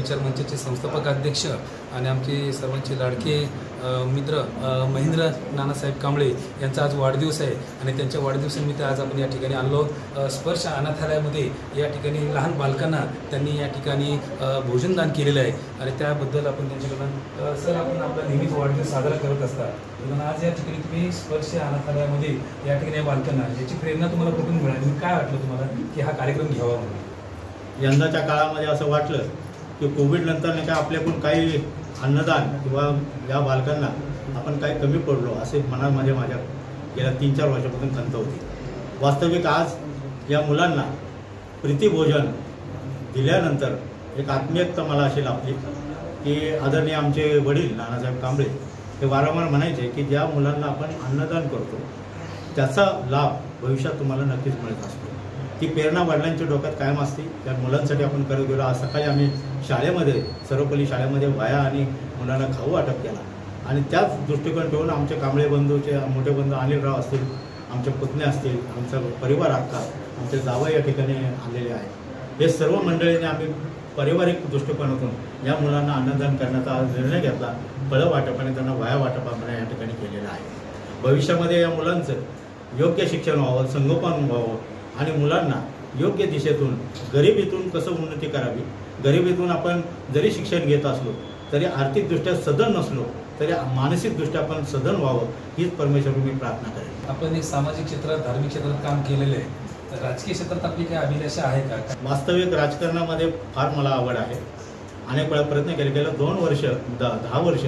विचार मंचाचे संस्थापक अध्यक्ष आणि आमचे सर्वांचे लाडके मित्र महेंद्र नानासाहेब कांबळे यांचा आज वाढदिवस आहे आणि त्यांच्या वाढदिवसानिमित्त आज आपण या ठिकाणी आलो। स्पर्श अनाथालयामध्ये या ठिकाणी लहान बालकांना त्यांनी या ठिकाणी भोजनदान केलेलं आहे आणि त्याबद्दल आपण त्यांच्याकडून सर आपण आपला नेहमीच वाढदिवस साजरा करत असता, पण आज या ठिकाणी तुम्ही स्पर्श अनाथालयामध्ये या ठिकाणी बालकांना याची प्रेरणा तुम्हाला कुठून मिळाली, काय वाटलं तुम्हाला की हा कार्यक्रम घ्यावा म्हणून? यंदाच्या काळामध्ये असं वाटलं की कोविड नंतर नाही का आपल्याकडून काही अन्नदान किंवा या बालकांना आपण काही कमी पडलो असे मनामध्ये माझ्या गेल्या 3-4 वर्षापासून खंत होती। वास्तविक आज या मुलांना प्रीतिभोजन दिल्यानंतर एक आत्मीयता मला अशी लाभली की आदरणीय आमचे वडील नानासाहेब कांबळे हे वारंवार म्हणायचे की ज्या मुलांना आपण अन्नदान करतो त्याचा लाभ भविष्यात तुम्हाला नक्कीच मिळत असतो। ती प्रेरणा वडिलांच्या डोक्यात कायम असते। त्या मुलांसाठी आपण करत गेलो। आज सकाळी आम्ही शाळेमध्ये सर्वपल्ली शाळेमध्ये वाया आणि मुलांना खाऊ वाटप केला आणि त्याच दृष्टिकोन ठेवून आमचे कांबळे बंधूचे मोठे बंधू अनिलराव असतील, आमचे पुतणे असतील, आमचा परिवार अख्खा, आमचे जावई या ठिकाणी आलेले आहेत। हे सर्व मंडळींनी आम्ही पारिवारिक दृष्टिकोनातून या मुलांना अन्नदान करण्याचा निर्णय घेतला। फळं वाटप आणि त्यांना वाया वाटप या ठिकाणी केलेलं आहे। भविष्यामध्ये या मुलांचं योग्य शिक्षण व्हावं, संगोपन व्हावं आणि मुलांना योग्य दिशेतून गरिबीतून कसं उन्नती करावी, गरिबीतून आपण जरी शिक्षण घेत असलो तरी आर्थिकदृष्ट्या सधन नसलो तरी मानसिकदृष्ट्या आपण सधन व्हावं हीच परमेश्वराला मी प्रार्थना करेन। आपण एक सामाजिक क्षेत्रात धार्मिक क्षेत्रात काम केलेलं आहे, तर राजकीय क्षेत्रात आपली काही अभिलाषा आहे का? वास्तविक राजकारणामध्ये फार मला आवड आहे। अनेक वेळा प्रयत्न केले, गेल्या 2 वर्ष 10 वर्ष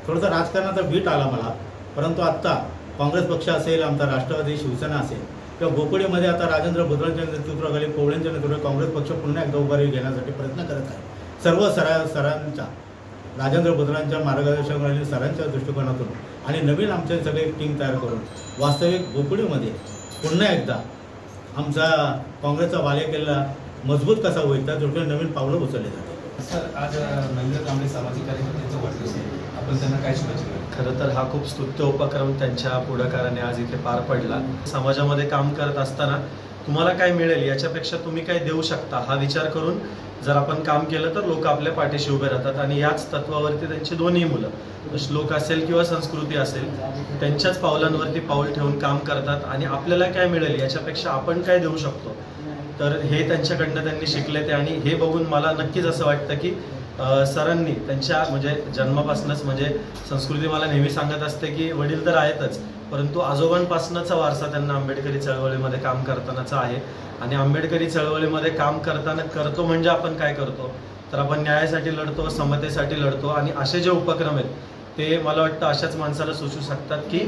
थोडंसं राजकारणाचा बीट आला मला, परंतु आत्ता काँग्रेस पक्ष असेल, आमचा राष्ट्रवादी शिवसेना असेल किंवा बोपोडीमध्ये आता राजेंद्र भुजबळांच्या नेतृत्वाखाली पवळेंच्या नेतृत्वाखाली काँग्रेस पक्ष पुन्हा एकदा उभारी घेण्यासाठी प्रयत्न करत आहे। सर्व सरांच्या राजेंद्र भुजबळांच्या मार्गदर्शनाखाली सरांच्या दृष्टिकोनातून आणि नवीन आमचे सगळे टीम तयार करून वास्तविक बोपोडीमध्ये पुन्हा एकदा आमचा काँग्रेसचा बालेकिल्ला मजबूत कसा होईल त्या दृष्टीने नवीन पावलं उचलले जाते। सर आज महेंद्र कांबळे सामाजिक कार्यकर्त्यांचा वाढदिवस आहे, आपण त्यांना काय शुभेच्छा? खरं तर हा खूप स्तुत्य उपक्रम त्यांच्या पुढाकाराने आज इथे पार पडला। समाजामध्ये काम करत असताना तुम्हाला काय मिळेल याच्यापेक्षा तुम्ही काय देऊ शकता हा विचार करून जर आपण काम केलं तर लोक आपल्या पाठीशी उभे राहतात आणि याच तत्वावरती त्यांची दोन्ही मुलं श्लोक असेल किंवा संस्कृती असेल त्यांच्याच पावलांवरती पाऊल ठेवून काम करतात आणि आपल्याला काय मिळेल याच्यापेक्षा आपण काय देऊ शकतो तर हे त्यांच्याकडनं त्यांनी शिकले ते आणि हे बघून मला नक्कीच असं वाटतं की सरांनी त्यांच्या म्हणजे जन्मापासूनच म्हणजे संस्कृती मला नेहमी सांगत असते की वडील तर आहेतच परंतु आजोबांपासूनचा वारसा त्यांना आंबेडकरी चळवळीमध्ये काम करतानाचा आहे आणि आंबेडकरी चळवळीमध्ये काम करतो म्हणजे आपण काय करतो तर आपण न्यायासाठी लढतो, समतेसाठी लढतो आणि असे जे उपक्रम आहेत ते मला वाटतं अशाच माणसाला सुचू शकतात की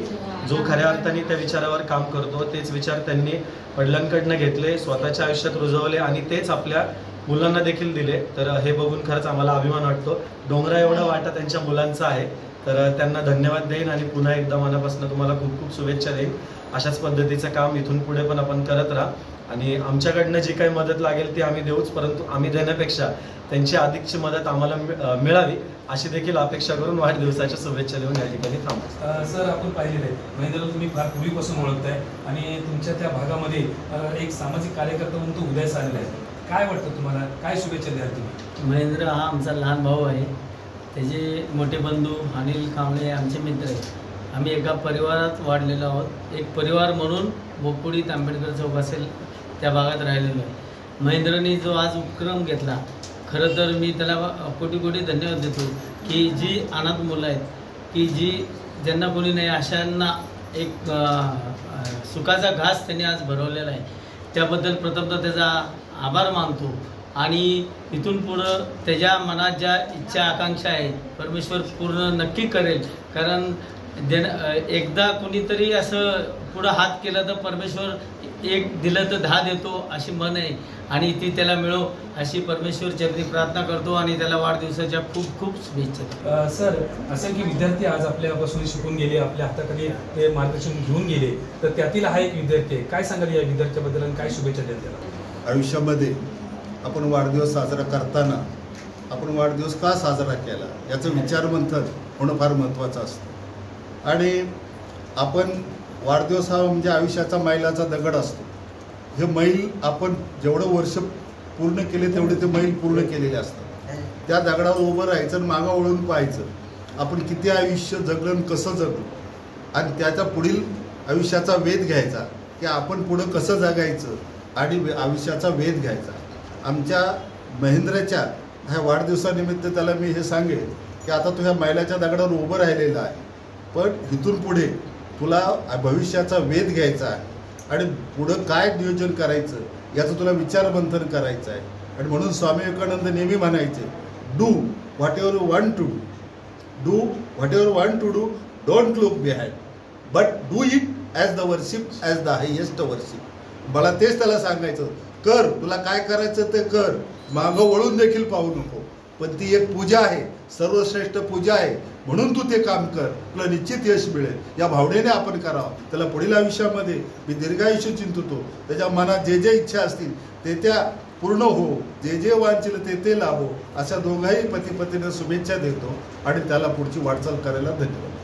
जो खऱ्या अर्थाने त्या विचारावर काम करतो तेच विचार त्यांनी वडिलांकडनं घेतले, स्वतःच्या आयुष्यात रुजवले आणि तेच आपल्या मुलांना देखील दिले। तर हे बघून खरंच आम्हाला अभिमान वाटतो। डोंगरा एवढा वाटा त्यांच्या मुलांचा आहे तर त्यांना धन्यवाद देईन आणि पुन्हा एकदा मनापासून तुम्हाला खूप खूप शुभेच्छा देईन। अशाच पद्धतीचं काम इथून पुढे पण आपण करत राहा आणि आमच्याकडनं जी काही मदत लागेल ती आम्ही देऊच, परंतु आम्ही देण्यापेक्षा त्यांची अधिकची मदत आम्हाला मिळावी अशी देखील अपेक्षा करून वाढदिवसाच्या शुभेच्छा देऊन या ठिकाणी थांबतो। सर आपण पाहिलेलं आहे महेंद्रला तुम्ही फार पूर्वीपासून ओळखताय आणि तुमच्या त्या भागामध्ये एक सामाजिक कार्यकर्ता म्हणून तो उदयास आलेला आहे, काय वाटतं तुम्हाला, काय शुभेच्छा द्याल तुम्ही? महेंद्र हा आमचा लहान भाऊ आहे, त्याचे मोठे बंधू अनिल कांबळे आमचे मित्र आहेत। आम्ही एका परिवारात वाढलेलो आहोत, एक परिवार म्हणून बोपोडीत आंबेडकर चौक असेल त्या भागात राहिलेलो आहे। महेंद्रनी जो आज उपक्रम घेतला खरं तर मी त्याला कोटी कोटी धन्यवाद देतो की जी अनाथ मुलं आहेत की ज्यांना कोणी नाही अशांना एक सुखाचा घास त्यांनी आज भरवलेला आहे, त्याबद्दल प्रथमतः त्याचा आभार मानतो आणि इथून पुढं त्याच्या मनात ज्या इच्छा आकांक्षा आहेत परमेश्वर पूर्ण नक्की करेल, कारण एकदा कुणीतरी असं पुढं हात केला तर परमेश्वर एक दिलं तर 10 देतो अशी मन आहे आणि ती त्याला मिळो अशी परमेश्वरचरणी प्रार्थना करतो आणि त्याला वाढदिवसाच्या खूप खूप शुभेच्छा। सर असं की विद्यार्थी आज आपल्यापासून शिकून गेले, आपल्या हाताखाली ते मार्गदर्शन घेऊन गेले, तर त्यातील हा एक विद्यार्थी आहे, काय सांगाल या विद्यार्थ्याबद्दल आणि काय शुभेच्छा द्याल त्याला? आयुष्यामध्ये आपण वाढदिवस साजरा करताना आपण वाढदिवस का साजरा केला याचं विचारमंथन होणं फार महत्त्वाचं असतं आणि आपण वाढदिवस हा म्हणजे आयुष्याचा मैलाचा दगड असतो। हे मैल आपण जेवढं वर्ष पूर्ण केले तेवढे ते मैल पूर्ण केलेले असतात। त्या दगडावर उभं राहायचं आणि मागं वळून पाहायचं आपण किती आयुष्य जगलं आणि कसं जगलो, आणि त्याच्या पुढील आयुष्याचा वेध घ्यायचा की आपण पुढं कसं जगायचं आणि आयुष्याचा वेध घ्यायचा. आमच्या महेंद्रच्या ह्या वाढदिवसानिमित्त त्याला मी हे सांगेन की आता तू ह्या मैलाच्या दगडावर उभं राहिलेला आहे, पण इथून पुढे तुला भविष्याचा वेध घ्यायचा आहे आणि पुढं काय नियोजन करायचं याचं तुला विचारमंथन करायचं आहे. आणि म्हणून स्वामी विवेकानंद नेहमी म्हणायचे, do whatever you want to do whatever want to do, don't look behind but do it as the worship, as the highest worship. मला तेच त्याला सांगायचं, कर, तुला काय करायचं ते कर, मागं वळून देखील पाहू नको, पण ती एक पूजा आहे, सर्वश्रेष्ठ पूजा आहे, म्हणून तू ते काम कर, तुला निश्चित यश मिळेल. या भावनेने आपण करावं. त्याला पुढील आयुष्यामध्ये मी दीर्घायुष्य चिंततो, त्याच्या मनात जे जे इच्छा असतील ते त्या पूर्ण हो, जे जे वांछिल ते लाभो, अशा दोघाही पती पत्नींना शुभेच्छा देतो आणि त्याला पुढची वाटचाल करायला धन्यवाद.